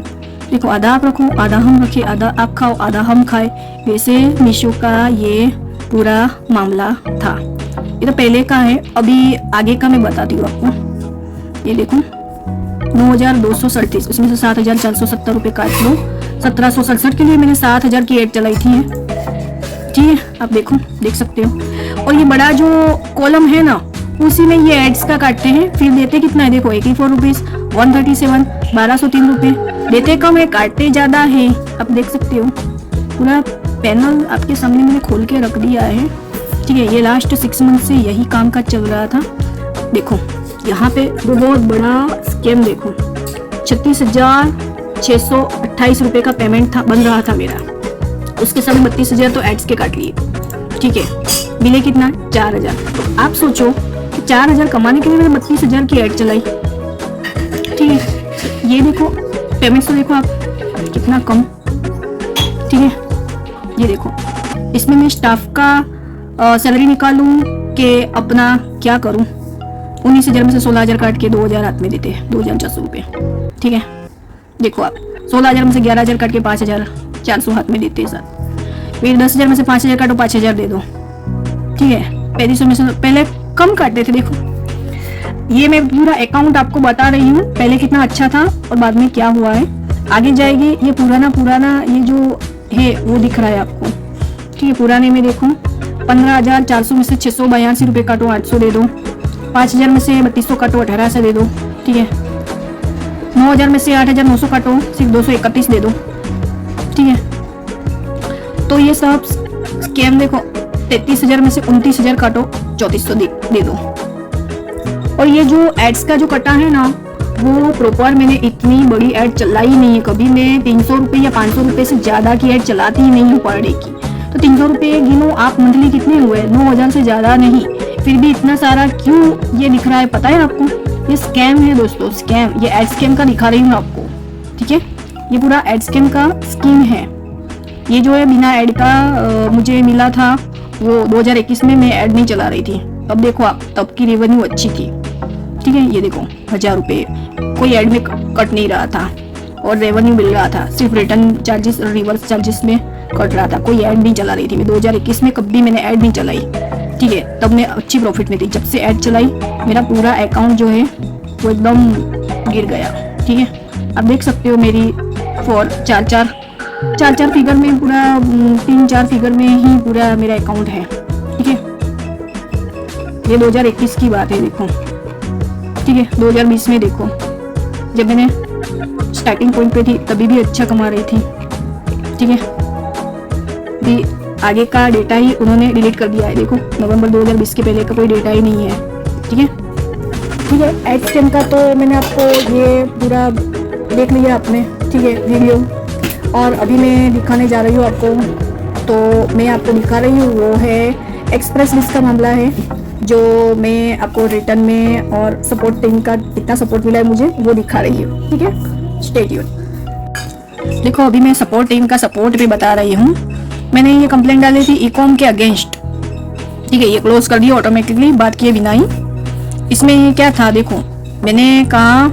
देखो आधा आप रखो आधा हम रखे, आधा आप खाओ आधा हम खाए, वैसे मीशो का ये पूरा मामला था। ये तो पहले का है, अभी आगे का मैं बताती हूँ आपको। ये देखो 9,237, उसमें से 7,470 रुपये काट लो। 1,767 के लिए मैंने 7,000 की एड चलाई थी। ठीक है, आप देखो देख सकते हो। और ये बड़ा जो कॉलम है ना उसी में ये एड्स का काटते हैं, फिर देते कितना है देखो 84 रुपीज़, 137, 1,203 रुपये देते कम है, काटते ज़्यादा है। आप देख सकते हो पूरा पैनल आपके सामने मैंने खोल के रख दिया है। ठीक है, ये लास्ट 6 मंथ से यही काम का चल रहा था। देखो यहाँ पे बहुत बड़ा स्कैम, देखो 36,628 रुपये का पेमेंट था बन रहा था मेरा, उसके साथ 32,000 तो एड्स के काट लिए। ठीक है, मिले कितना 4,000। तो आप सोचो कि 4,000 कमाने के लिए मैंने 32,000 की एड चलाई। ठीक है, ये देखो पेमेंट तो देखो आप कितना कम। ठीक है, ये देखो इसमें मैं स्टाफ का सैलरी निकालूं कि अपना क्या करूं। 19,000 में से 16,000 काट के 2,000 हाथ में देते हैं, 2,400 रुपये। ठीक है, देखो आप 16,000 में से 11,000 काट के 5,400 हाथ में देते हैं साथ। फिर 10,000 में से 5,000 काटो 5,000 दे दो। ठीक है, 3500 में से पहले कम काटते थे। देखो ये मैं पूरा अकाउंट आपको बता रही हूँ, पहले कितना अच्छा था और बाद में क्या हुआ है। आगे जाएगी ये पुराना ये जो है वो दिख रहा है आपको। ठीक है, पुराने में देखो 15,400 में से 682 रुपये काटो 800 दे दो। 5,000 में से 3200 काटो 1800 दे दो। ठीक है, 9,000 में से 8,900 काटो सिर्फ 231 दे दो। ठीक है, तो ये सब स्कैम देखो 33,000 में से 29,000 काटो 3400 दे दो। और ये जो एड्स का जो कटा है ना वो प्रॉपर मैंने इतनी बड़ी ऐड चलाई नहीं है कभी। मैं 300 रुपये या 500 रुपये से ज़्यादा की ऐड चलाती ही नहीं हूँ पर डे की। तो 300 रुपये गिनो आप, मंथली कितने हुए 9,000 से ज़्यादा नहीं, फिर भी इतना सारा क्यों ये दिख रहा है पता है आपको? ये स्कैम है दोस्तों, स्कैम। ये एड स्कैम का दिखा रही हूँ आपको। ठीक है, ये पूरा एड स्कैम का स्कीम है। ये जो है बिना ऐड का मुझे मिला था वो 2021 में मैं ऐड नहीं चला रही थी। अब देखो आप, तब की रेवेन्यू अच्छी थी। ठीक है, ये देखो 1,000 रुपये कोई ऐड में कट नहीं रहा था और रेवेन्यू मिल रहा था, सिर्फ रिटर्न चार्जेस और रिवर्स चार्जेस में कट रहा था, कोई ऐड नहीं चला रही थी मैं। 2021 में कभी मैंने ऐड नहीं चलाई। ठीक है, तब मैं अच्छी प्रॉफिट में थी। जब से ऐड चलाई मेरा पूरा अकाउंट जो है वो एकदम गिर गया। ठीक है, आप देख सकते हो मेरी 4 फिगर में पूरा 3-4 फिगर में ही पूरा मेरा अकाउंट है। ठीक है, ये 2021 की बात है देखो। ठीक है, 2020 में देखो जब मैंने स्टार्टिंग पॉइंट पे थी तभी भी अच्छा कमा रही थी। ठीक है, भी आगे का डेटा ही उन्होंने डिलीट कर दिया है। देखो नवंबर 2020 के पहले का कोई डेटा ही नहीं है। ठीक है, ठीक है, एड स्कैम का तो मैंने आपको ये पूरा देख लिया आपने, ठीक है, वीडियो। और अभी मैं दिखाने जा रही हूँ आपको, तो मैं आपको दिखा रही हूँ वो है एक्सप्रेस मिस का मामला है, जो मैं आपको रिटर्न में और सपोर्ट टीम का कितना सपोर्ट मिला है मुझे वो दिखा रही हूँ, ठीक है, स्टे ट्यून। देखो अभी मैं सपोर्ट टीम का सपोर्ट भी बता रही हूँ। मैंने ये कंप्लेंट डाली थी ईकॉम के अगेंस्ट, ठीक है, ये क्लोज कर दिया ऑटोमेटिकली बात किए बिना ही। इसमें ये क्या था, देखो मैंने कहा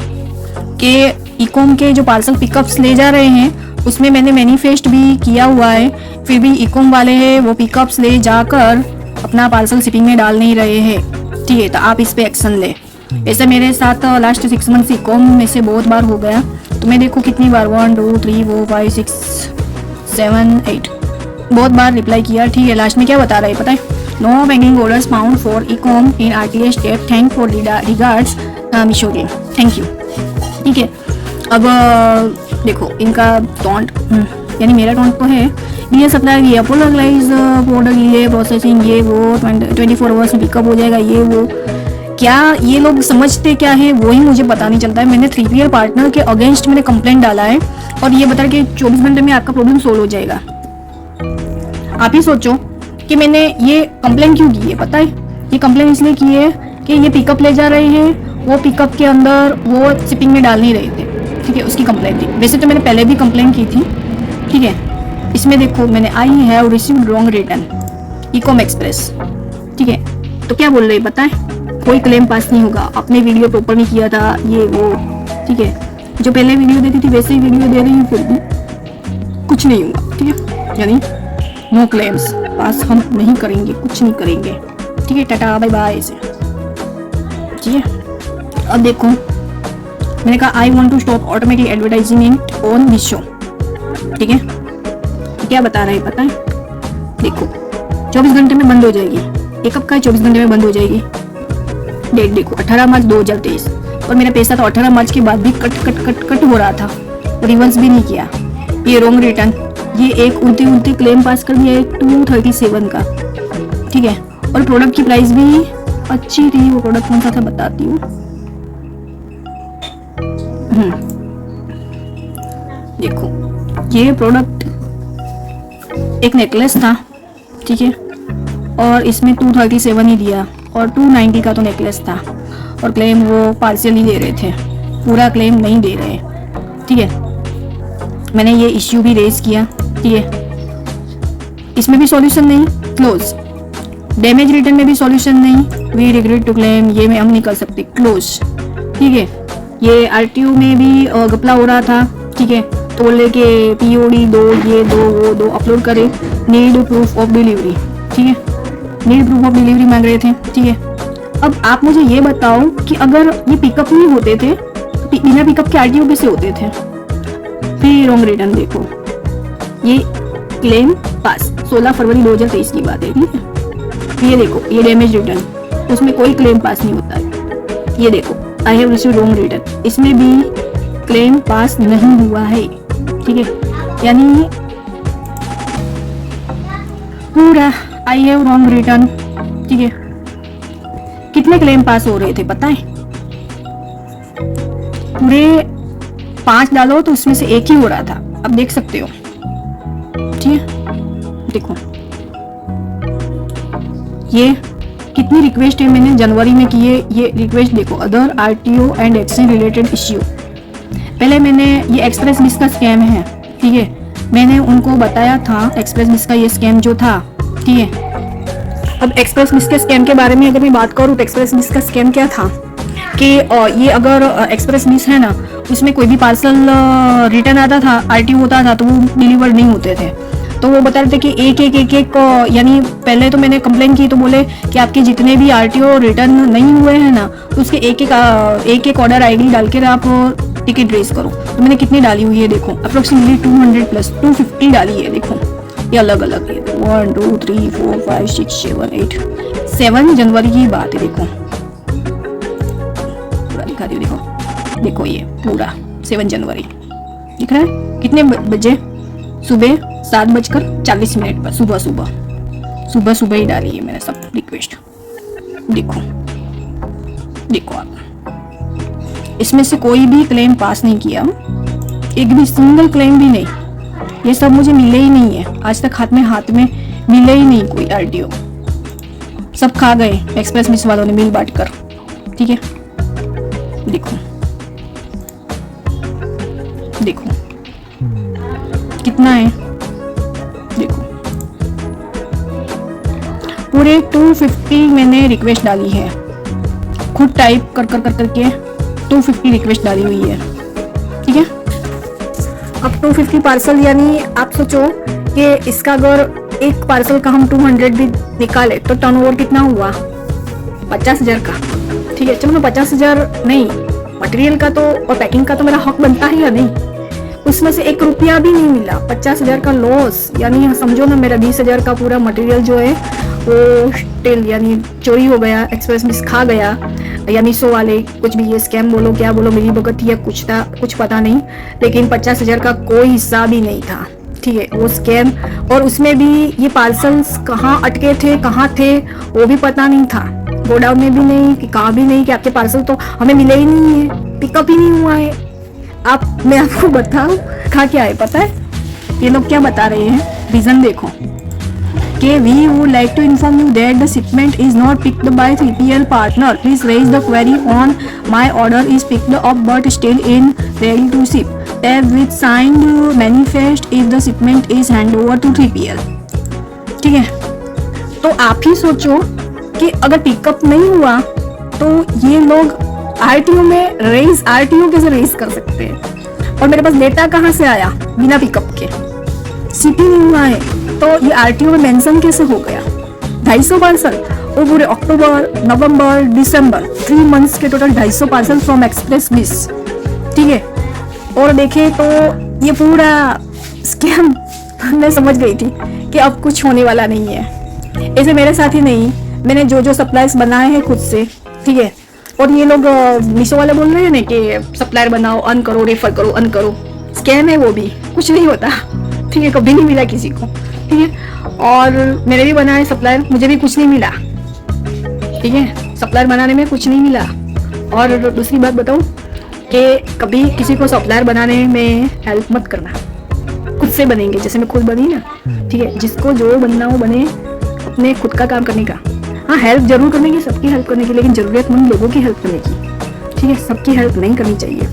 कि ईकॉम के जो पार्सल पिकअप्स ले जा रहे हैं उसमें मैंने मैनिफेस्ट भी किया हुआ है, फिर भी ईकॉम वाले हैं वो पिकअप्स ले जाकर अपना पार्सल शिपिंग में डाल नहीं रहे हैं, ठीक है, तो आप इस पे एक्शन ले। ऐसे मेरे साथ लास्ट 6 मंथ ईकॉम में से बहुत बार हो गया। तो मैं देखो कितनी बार 1 2 3 4 5 6 7 8 बहुत बार रिप्लाई किया, ठीक है। लास्ट में क्या बता रहा है पता है, no pending orders found for ecom in RTA step, thank for regards Meesho team, thank you, ठीक है। अब देखो इनका टोंट, यानी मेरा टोंट तो है ये सप्लाई ये अपोलोलाइज प्रोडक्ट ये प्रोसेसिंग ये वो 24 आवर्स में पिकअप हो जाएगा ये वो, क्या ये लोग समझते क्या है वो ही मुझे पता नहीं चलता है। मैंने 3PL पार्टनर के अगेंस्ट मैंने कंप्लेंट डाला है और ये बता कि 24 घंटे में आपका प्रॉब्लम सोल्व हो जाएगा। आप ही सोचो कि मैंने ये कंप्लेंट क्यों की है, पता है ये कंप्लेंट इसलिए की है कि ये पिकअप ले जा रहे हैं, वो पिकअप के अंदर वो शिपिंग में डाल नहीं रहे थे, ठीक है, उसकी कंप्लेंट थी। वैसे तो मैंने पहले भी कंप्लेंट की थी, ठीक है। इसमें देखो मैंने I have received wrong return Ecom express, ठीक है, तो क्या बोल रही पता है, कोई क्लेम पास नहीं होगा, अपने वीडियो प्रॉपर नहीं किया था ये वो, ठीक है, जो पहले वीडियो देती थी वैसे ही वीडियो दे रही हूँ फिर भी कुछ नहीं होगा, ठीक है, यानी नो क्लेम्स पास हम नहीं करेंगे, कुछ नहीं करेंगे, ठीक है, टाटा बाय बाय से, ठीक है। अब देखो मैंने कहा I want to stop automatic advertising in on Meesho, ठीक है, क्या बता रहे हैं पता है, देखो 24 घंटे में बंद हो जाएगी, ये कब का 24 घंटे में बंद हो जाएगी, डेट देखो 18 मार्च 2023, और मेरा पैसा तो 18 मार्च के बाद भी कट हो रहा था, रिवर्स भी नहीं किया। ये रॉन्ग रिटर्न, ये एक उल्टी क्लेम पास कर दिया है 237 का, ठीक है, और प्रोडक्ट की प्राइस भी अच्छी थी। वो प्रोडक्ट कौन सा था बताती हूँ, देखो ये प्रोडक्ट एक नेकलेस था, ठीक है, और इसमें 237 ही दिया और 290 का तो नेकलेस था, और क्लेम वो पार्शियली दे रहे थे, पूरा क्लेम नहीं दे रहे, ठीक है। मैंने ये इश्यू भी रेज किया, ठीक है, इसमें भी सॉल्यूशन नहीं, क्लोज। डैमेज रिटर्न में भी सॉल्यूशन नहीं, वी रिग्रेट टू क्लेम, ये में हम नहीं कर सकते, क्लोज, ठीक है। ये आरटीओ में भी घपला हो रहा था, ठीक है, तो बोले कि पीओडी दो, ये दो वो दो, अपलोड करे, नीड प्रूफ ऑफ डिलीवरी, ठीक है, नीड प्रूफ ऑफ डिलीवरी मांग रहे थे, ठीक है। अब आप मुझे ये बताओ कि अगर ये पिकअप नहीं होते थे, बिना पिकअप के आरटीओ कैसे होते थे, फिर रॉन्ग रिटर्न देखो, ये क्लेम पास 16 फरवरी 2023 की बात है, ठीक है। ये देखो ये डैमेज रिटर्न, उसमें कोई क्लेम पास नहीं होता है। ये देखो I have received wrong return, इसमें भी क्लेम पास नहीं हुआ है, ठीक है, यानी पूरा आई हैव रॉन्ग रिटर्न, ठीक है। कितने क्लेम पास हो रहे थे पता है, पूरे 5 डालो तो उसमें से एक ही हो रहा था, अब देख सकते हो, ठीक है। देखो ये कितनी रिक्वेस्ट है मैंने जनवरी में की है, ये रिक्वेस्ट देखो, other RTO and exchange related issue. पहले मैंने ये एक्सप्रेस मिस का स्कैम है, ठीक है, मैंने उनको बताया था एक्सप्रेस मिस का ये स्कैम जो था, ठीक है। अब एक्सप्रेस मिस के स्कैम के बारे में अगर मैं बात करूँ तो एक्सप्रेस मिस का स्कैम क्या था कि ये अगर एक्सप्रेस मिस है ना, उसमें कोई भी पार्सल रिटर्न आता था, आरटीओ होता था, तो वो डिलीवर नहीं होते थे। तो वो बता रहे थे कि एक यानी पहले तो मैंने कंप्लेन की तो बोले कि आपके जितने भी आरटीओ रिटर्न नहीं हुए हैं ना, तो उसके एक ऑर्डर आईडी डाल कर आप टिकट रेज करो। तो मैंने कितनी डाली हुई है देखो, अप्रोक्सीमेटली 200 प्लस 250 डाली है, देखो ये अलग अलग है, 1 2 3 4 5 6 7 8 7 जनवरी की बात है, देखो पूरा दिखा दी, देखो देखो ये पूरा 7 जनवरी दिख रहा है। कितने बजे, सुबह 7:40 पर, सुबह ही डाली है मैंने सब रिक्वेस्ट, देखो देखो आप इसमें से कोई भी क्लेम पास नहीं किया, एक भी सिंगल क्लेम भी नहीं। ये सब मुझे मिले ही नहीं है आज तक, हाथ में मिले ही नहीं कोई आरटीओ। सब खा गए एक्सप्रेस मिस वालों ने मिल बांट कर। ठीक है, देखो देखो कितना है, देखो पूरे 250 मैंने रिक्वेस्ट डाली है, खुद टाइप कर करके 250 रिक्वेस्ट डाली हुई है। ठीक है, अब 250 पार्सल, यानी आप सोचो कि इसका अगर एक पार्सल का हम 200 भी निकाले तो टर्नओवर कितना हुआ, 50,000 का। ठीक है, चलो 50,000 नहीं, मटेरियल का तो और पैकिंग का तो मेरा हक बनता है या नहीं, उसमें से 1 रुपया भी नहीं मिला, 50,000 का लॉस। यानी समझो ना, मेरा 20,000 का पूरा मटेरियल जो है वो स्टिल यानी चोरी हो गया, एक्सप्रेस मिस खा गया, या मीशो वाले कुछ भी ये स्कैम बोलो क्या बोलो, मेरी भगत थी या कुछ था, कुछ पता नहीं, लेकिन 50,000 का कोई हिस्सा भी नहीं था। ठीक है, वो स्कैम, और उसमें भी ये पार्सल्स कहाँ अटके थे, कहाँ थे वो भी पता नहीं था, गोडाउन में भी नहीं कि कहाँ भी नहीं, कि आपके पार्सल तो हमें मिले ही नहीं है, पिकअप ही नहीं हुआ है। मैं आपको बताऊं कहाँ क्या है पता है, ये लोग क्या बता रहे हैं, रीजन देखो कि we would like to inform you that the shipment is not picked by 3PL partner. Please raise the query on my order is picked up but still in ready to ship. Tab with signed manifest if the shipment is hand over to 3PL. ठीक है, तो आप ही सोचो कि अगर पिकअप नहीं हुआ तो ये लोग आरटीओ में आरटीओ कैसे रेज कर सकते हैं, और मेरे पास डेटा कहाँ से आया बिना पिकअप के, शिपिंग नहीं हुआ है तो ये आरटीओ में मेंशन कैसे हो गया। 250 पार्सल, वो पूरे अक्टूबर नवंबर दिसंबर 3 मंथ्स के total 250 parcel from express miss. ठीक है, और देखे तो ये पूरा स्कैम मैं समझ गई थी कि अब कुछ होने वाला नहीं है। ऐसे मेरे साथ ही नहीं, मैंने जो सप्लायर्स बनाए हैं खुद से। ठीक है, और ये लोग मीशो वाले बोल रहे हैं ना कि सप्लायर बनाओ, अर्न करो, रेफर करो, अर्न करो, स्कैम है वो भी, कुछ नहीं होता। ठीक है, कभी नहीं मिला किसी को। ठीक है, और मेरे भी बनाए सप्लायर, मुझे भी कुछ नहीं मिला। ठीक है, सप्लायर बनाने में कुछ नहीं मिला। और दूसरी बात बताऊं कि कभी किसी को सप्लायर बनाने में हेल्प मत करना, खुद से बनेंगे, जैसे मैं खुद बनी ना। ठीक है, जिसको जो बनना हो बने, अपने खुद का काम करने का। हाँ, हेल्प जरूर करने की, सबकी हेल्प करने की, लेकिन जरूरतमंद लोगों की हेल्प करने की। ठीक है, सबकी हेल्प नहीं करनी चाहिए।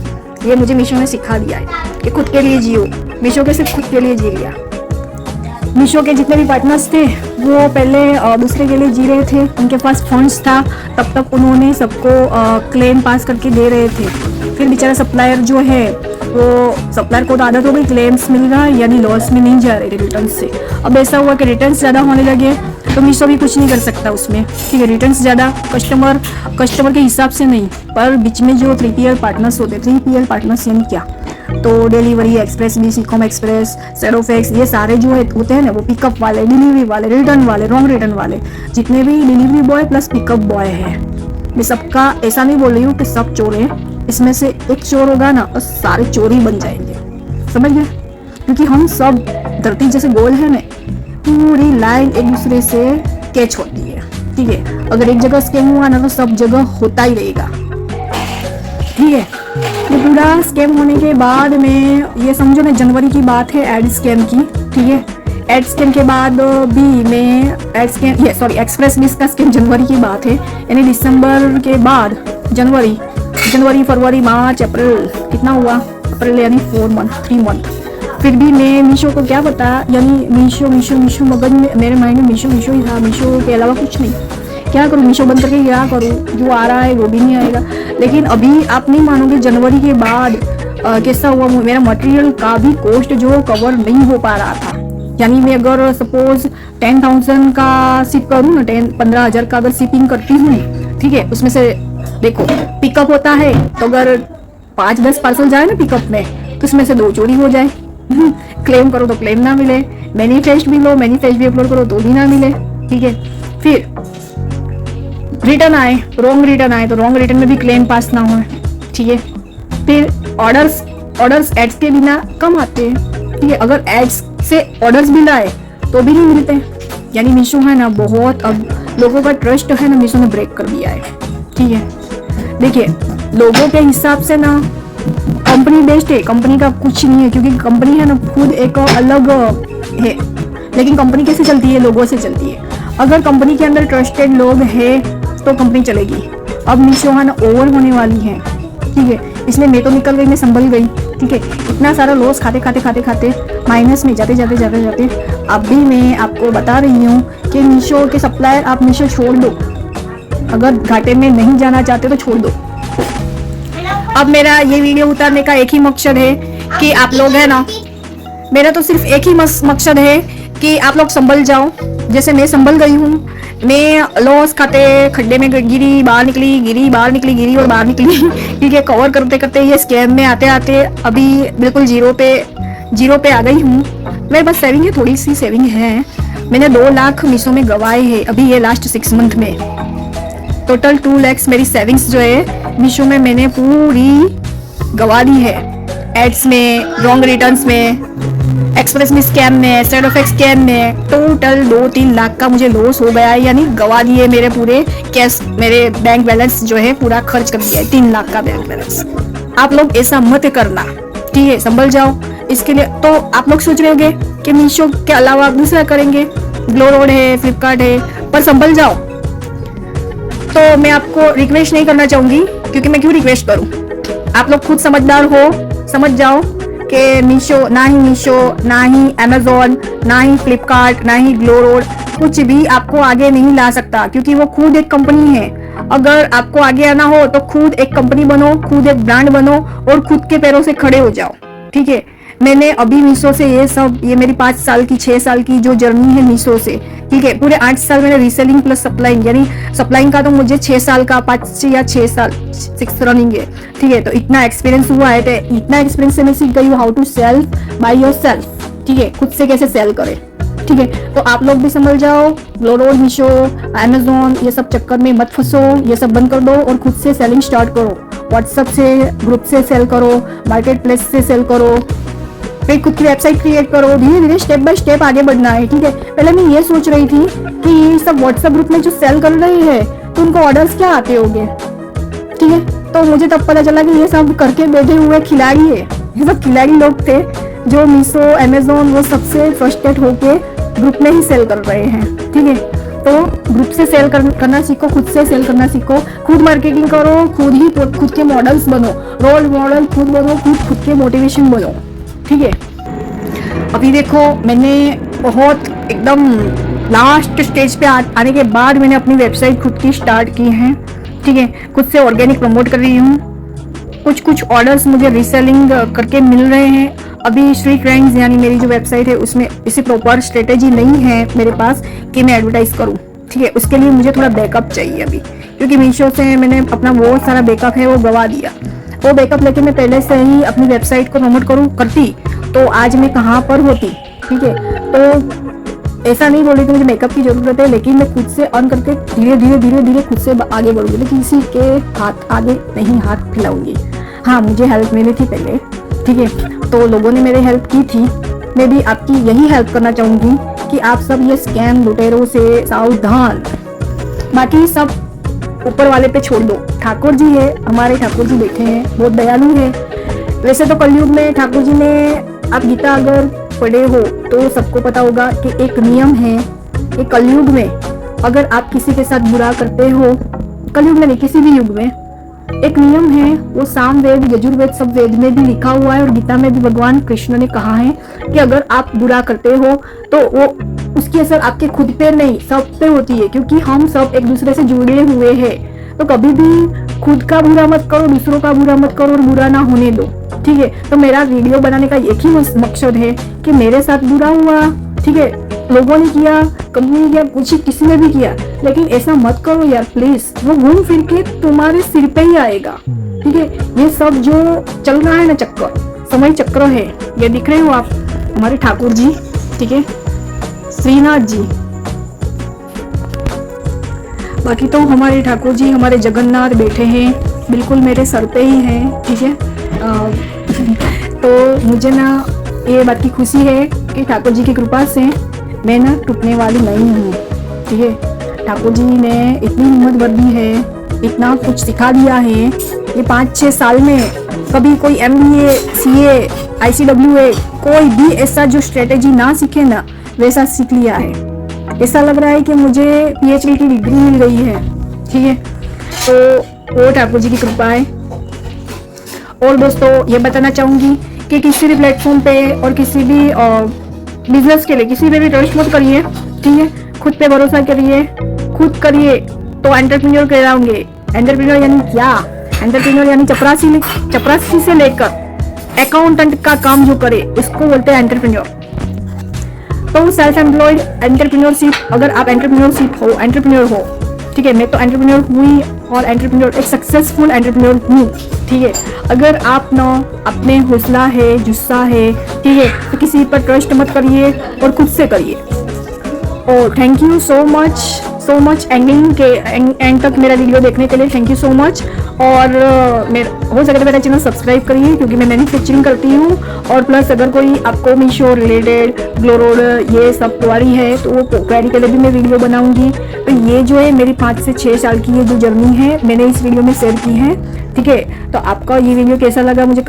ये मुझे मीशो ने सिखा दिया है कि खुद के लिए जियो। मीशो के सिर्फ खुद के लिए जी लिया। मीशो के जितने भी पार्टनर्स थे वो पहले दूसरे के लिए जी रहे थे, उनके पास फंड्स था, तब तक उन्होंने सबको क्लेम पास करके दे रहे थे। फिर बेचारा सप्लायर जो है, वो सप्लायर को तो आदत हो गई, क्लेम्स मिल रहा है यानी लॉस में नहीं जा रहे थे रिटर्न से। अब ऐसा हुआ कि रिटर्न ज़्यादा होने लगे तो मीशो भी कुछ नहीं कर सकता उसमें। ठीक है, रिटर्न ज़्यादा कस्टमर के हिसाब से नहीं, पर बीच में जो 3PL पार्टनर्स होते, 3PL पार्टनर्स यानी क्या, तो डिलीवरी एक्सप्रेस भी, सीकॉम एक्सप्रेस, सेरोफेक्स, ये सारे जो होते हैं ना, वो पिकअप वाले, डिलीवरी वाले, रिटर्न वाले, रॉन्ग रिटर्न वाले, जितने भी delivery boy plus pickup boy है, मैं सबका ऐसा नहीं बोल रही हूँ कि सब चोर हैं, इसमें से एक चोर होगा ना और सारे चोरी बन जाएंगे, समझ गए। क्योंकि हम सब धरती जैसे गोल है ना, पूरी लाइन एक दूसरे से कैच होती है। ठीक है, अगर एक जगह स्कैम हुआ ना तो सब जगह होता ही रहेगा। ठीक है, ये पूरा स्कैम होने के बाद में, ये समझो ना जनवरी की बात है एड स्कैम की। ठीक है, एड स्कैम के बाद भी मैं एक्सप्रेस मिस का स्कैम जनवरी की बात है, यानी दिसंबर के बाद जनवरी, फरवरी, मार्च, अप्रैल, कितना हुआ, अप्रैल यानी 3 मंथ। फिर भी मैं मीशो को क्या पता, यानी मीशो मगज में, मेरे माइंड में मीशो ही था, मीशो के अलावा कुछ नहीं। क्या करूँ, मीशो बंद करके क्या करूँ, जो आ रहा है वो भी नहीं आएगा। लेकिन अभी आप नहीं मानोगे, जनवरी के बाद कैसा हुआ, मेरा मटेरियल का भी कॉस्ट जो कवर नहीं हो पा रहा था। यानी मैं अगर सपोज 10,000 का शिप करूँ ना, 15,000 का अगर शिपिंग करती हूँ, ठीक है, उसमें से देखो पिकअप होता है तो अगर 5-10 पार्सल जाए ना पिकअप में, तो उसमें से 2 चोरी हो जाए। क्लेम करो तो क्लेम ना मिले, मैनिफेस्ट भी लो, मैनिफेस्ट भी अपलोड करो तो भी ना मिले। ठीक है, फिर रिटर्न आए, रॉन्ग रिटर्न आए तो रॉन्ग रिटर्न में भी क्लेम पास ना हो। ठीक है, फिर ऑर्डर्स एड्स के बिना कम आते हैं। ठीक है, अगर एड्स से ऑर्डर्स भी लाए तो भी नहीं मिलते। यानी मीशो है ना, बहुत अब लोगों का ट्रस्ट है ना, मीशो ने ब्रेक कर दिया है। ठीक है, देखिए लोगों के हिसाब से ना कंपनी बेस्ट है, कंपनी का कुछ नहीं है, क्योंकि कंपनी है ना खुद एक अलग है। लेकिन कंपनी कैसे चलती है? लोगों से चलती है। अगर कंपनी के अंदर ट्रस्टेड लोग हैं तो कंपनी चलेगी। अब मीशो है ना ओवर होने वाली है, ठीक है, इसलिए मैं तो निकल गई, मैं संभल गई, ठीक है। इतना सारा लॉस खाते माइनस में जाते अभी मैं आपको बता रही हूँ कि मीशो के सप्लायर, आप मीशो छोड़ दो। अगर घाटे में नहीं जाना चाहते तो छोड़ दो। अब मेरा ये वीडियो उतारने का एक ही मकसद है कि आप लोग है ना, मेरा तो सिर्फ एक ही मकसद है कि आप लोग संभल जाओ, जैसे मैं संभल गई हूँ। मैं लॉस खाते खड्डे में गिरी, बाहर निकली, गिरी, बाहर निकली, गिरी और बाहर निकली, ठीक है। कवर करते ये स्कैम में आते अभी बिल्कुल जीरो पे आ गई हूँ। मेरे पास सेविंग है, थोड़ी सी सेविंग है। मैंने 2 लाख मीशो में गवाए हैं अभी ये लास्ट 6 मंथ में। टोटल 2 लाख मेरी सेविंग्स जो है मीशो में मैंने पूरी गवा दी है। एड्स में, रॉन्ग रिटर्न्स में, एक्सप्रेस में स्कैम में, साइड ऑफ स्कैम में टोटल 2-3 लाख का मुझे लॉस हो गया है, यानी गवा दिए मेरे पूरे कैश। मेरे बैंक बैलेंस जो है पूरा खर्च कर दिया है, 3 लाख का बैंक बैलेंस। आप लोग ऐसा मत करना, ठीक है, संभल जाओ। इसके लिए तो आप लोग सोच रहे होंगे कि मीशो के अलावा आप दूसरा करेंगे, ग्लोरोड है, फ्लिपकार्ट है, पर संभल जाओ। तो मैं आपको रिक्वेस्ट नहीं करना चाहूंगी, क्योंकि मैं क्यों रिक्वेस्ट करूं, आप लोग खुद समझदार हो, समझ जाओ कि मीशो, ना ही अमेजोन, ना ही फ्लिपकार्ट, ना ही ग्लोरोड कुछ भी आपको आगे नहीं ला सकता, क्योंकि वो खुद एक कंपनी है। अगर आपको आगे आना हो तो खुद एक कंपनी बनो, खुद एक ब्रांड बनो और खुद के पैरों से खड़े हो जाओ, ठीक है। मैंने अभी मीशो से ये मेरी 5 साल की 6 साल की जो जर्नी है मीशो से, ठीक है, पूरे 8 साल मैंने रीसेलिंग प्लस सप्लाइंग, यानी सप्लाइंग का तो मुझे 6 साल का 5 या 6 साल 6 रनिंग है, ठीक है। तो इतना एक्सपीरियंस हुआ है, तो इतना एक्सपीरियंस से मैं सीख गई हूँ how to sell by yourself, ठीक है, खुद से कैसे सेल करें, ठीक है। तो आप लोग भी संभल जाओ, ग्लोरोड, मीशो, अमेजोन ये सब चक्कर में मत फंसो, ये सब बंद कर दो और खुद से सेलिंग स्टार्ट करो। व्हाट्सएप से ग्रुप से सेल करो, मार्केट प्लेस से सेल करो, फिर खुद की वेबसाइट क्रिएट करो। धीरे धीरे स्टेप बाय स्टेप आगे बढ़ना है, ठीक है। पहले मैं ये सोच रही थी कि ये सब व्हाट्सएप ग्रुप में जो सेल कर रहे हैं तो उनको ऑर्डर्स क्या आते होंगे, ठीक है। तो मुझे तब पता चला कि ये सब करके बैठे हुए खिलाड़ी है, ये सब खिलाड़ी लोग थे जो मीशो, अमेजोन वो सबसे फ्रस्ट्रेट होके ग्रुप में ही सेल कर रहे हैं, ठीक है। तो ग्रुप से सेल करना सीखो, खुद से सेल करना सीखो, खुद मार्केटिंग करो, खुद के मॉडल्स बनो, रोल मॉडल खुद बनो, खुद के मोटिवेशन बनो, ठीक है। अभी देखो मैंने बहुत एकदम लास्ट स्टेज पे आने के बाद मैंने अपनी वेबसाइट खुद की स्टार्ट की है, ठीक है। खुद से ऑर्गेनिक प्रमोट कर रही हूँ, कुछ ऑर्डर्स मुझे रीसेलिंग करके मिल रहे हैं। अभी श्री ट्रेंड्स यानी मेरी जो वेबसाइट है उसमें इसी प्रॉपर स्ट्रेटेजी नहीं है मेरे पास कि मैं एडवर्टाइज करूँ, ठीक है। उसके लिए मुझे थोड़ा बैकअप चाहिए अभी, क्योंकि मीशो से मैंने अपना बहुत सारा बैकअप है वो गवा दिया। वो बैकअप लेके मैं पहले से ही अपनी वेबसाइट को प्रमोट करती तो आज मैं कहाँ पर होती, ठीक है। तो ऐसा नहीं बोल रही कि मुझे मेकअप की जरूरत है, लेकिन मैं खुद से अर्न करके धीरे धीरे खुद से आगे बढ़ूंगी, लेकिन किसी के हाथ आगे नहीं हाथ फैलाऊंगी। हाँ, मुझे हेल्प मिली थी पहले, ठीक है, तो लोगों ने मेरी हेल्प की थी। मैं भी आपकी यही हेल्प करना चाहूंगी कि आप सब ये स्कैम लुटेरों से सावधान। बाकी सब ऊपर वाले पे छोड़ दो। ठाकुर जी है, हमारे ठाकुर जी बैठे हैं, बहुत दयालु है। वैसे तो कलयुग में ठाकुर जी ने, आप गीता अगर पढ़े हो तो सबको पता होगा कि एक नियम है कि कलयुग में अगर आप किसी के साथ बुरा करते हो, कलयुग में नहीं किसी भी युग में एक नियम है, वो सामवेद, यजुर्वेद सब वेद में भी लिखा हुआ है और गीता में भी भगवान कृष्ण ने कहा है कि अगर आप बुरा करते हो तो वो उसकी असर आपके खुद पे नहीं सब पे होती है, क्योंकि हम सब एक दूसरे से जुड़े हुए हैं। तो कभी भी खुद का बुरा मत करो, दूसरों का बुरा मत करो और बुरा ना होने दो, ठीक है। तो मेरा वीडियो बनाने का एक ही मकसद है कि मेरे साथ बुरा हुआ, ठीक है, लोगों ने किया, कंपनी ने किया, कुछ किसी ने भी किया, लेकिन ऐसा मत करो यार प्लीज, वो घूम फिर के तुम्हारे सिर पे ही आएगा, ठीक है। ये सब जो चल रहा है ना चक्कर, समय चक्र है, ये दिख रहे हो आप, हमारे ठाकुर जी, ठीक है, श्रीनाथ जी। बाकी तो हमारे ठाकुर जी, हमारे जगन्नाथ बैठे हैं बिल्कुल मेरे सर पे ही हैं, ठीक है। तो मुझे ना ये बात की खुशी है कि ठाकुर जी की कृपा से मैं ना टूटने वाली नहीं हूँ, ठीक है। ठाकुर जी ने इतनी हिम्मत भर दी है, इतना कुछ सिखा दिया है ये 5-6 साल में कभी कोई MBA, CA, ICWA कोई भी ऐसा जो स्ट्रेटेजी ना सीखे ना वैसा सीख लिया है। ऐसा लग रहा है कि मुझे PhD की डिग्री मिल गई है। ठीक है, तो वो ठाकुर जी की कृपा है। और दोस्तों ये बताना चाहूँगी कि किसी भी प्लेटफॉर्म पे और किसी भी बिजनेस के लिए किसी पे भी ट्रस्ट मत करिए। ठीक है, खुद पे भरोसा करिए, खुद करिए तो एंटरप्रेन्योर कहलाओगे। एंटरप्रेन्योर यानी क्या? एंटरप्रेन्योर यानी चपरासी से लेकर अकाउंटेंट का काम जो करे इसको बोलते हैं एंटरप्रेन्योर। तो सेल्फ एम्प्लॉयड एंटरप्रेन्योरशिप, अगर आप एंटरप्रेन्योर हो, ठीक है, मैं तो एंटरप्रेन्योर हुई और एंटरप्रेन्योर एक सक्सेसफुल एंटरप्रेन्योर हूँ। ठीक है, अगर आप ना अपने हौसला है, जुस्सा है, ठीक है, तो किसी पर ट्रस्ट मत करिए और खुद से करिए। और thank you so much and तक मेरा वीडियो देखने के लिए थैंक यू सो मच। और हो सके तो मेरा चैनल सब्सक्राइब करिए क्योंकि मैं मैन्युफैक्चरिंग करती हूँ। और प्लस अगर कोई आपको मीशो रिलेटेड ग्लोरोड ये सब क्वारी है तो वो क्वारी के लिए भी मैं वीडियो बनाऊंगी। तो ये जो है मेरी 5 से 6 साल की ये जो जर्नी है मैंने इस वीडियो में शेयर की है। ठीक है, तो आपका ये वीडियो कैसा लगा मुझे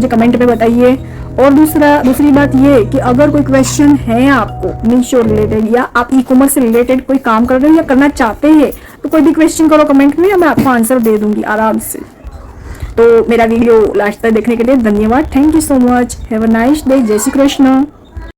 कमेंट में बताइए। और दूसरी बात ये कि अगर कोई क्वेश्चन है आपको मीशो रिलेटेड या आप ई-कॉमर्स से रिलेटेड कोई काम कर रहे हो या करना चाहते हैं तो कोई भी क्वेश्चन करो कमेंट में, मैं आपको आंसर दे दूंगी आराम से। तो मेरा वीडियो लास्ट तक देखने के लिए धन्यवाद। Thank you so much. Have a nice day. जय श्री कृष्ण।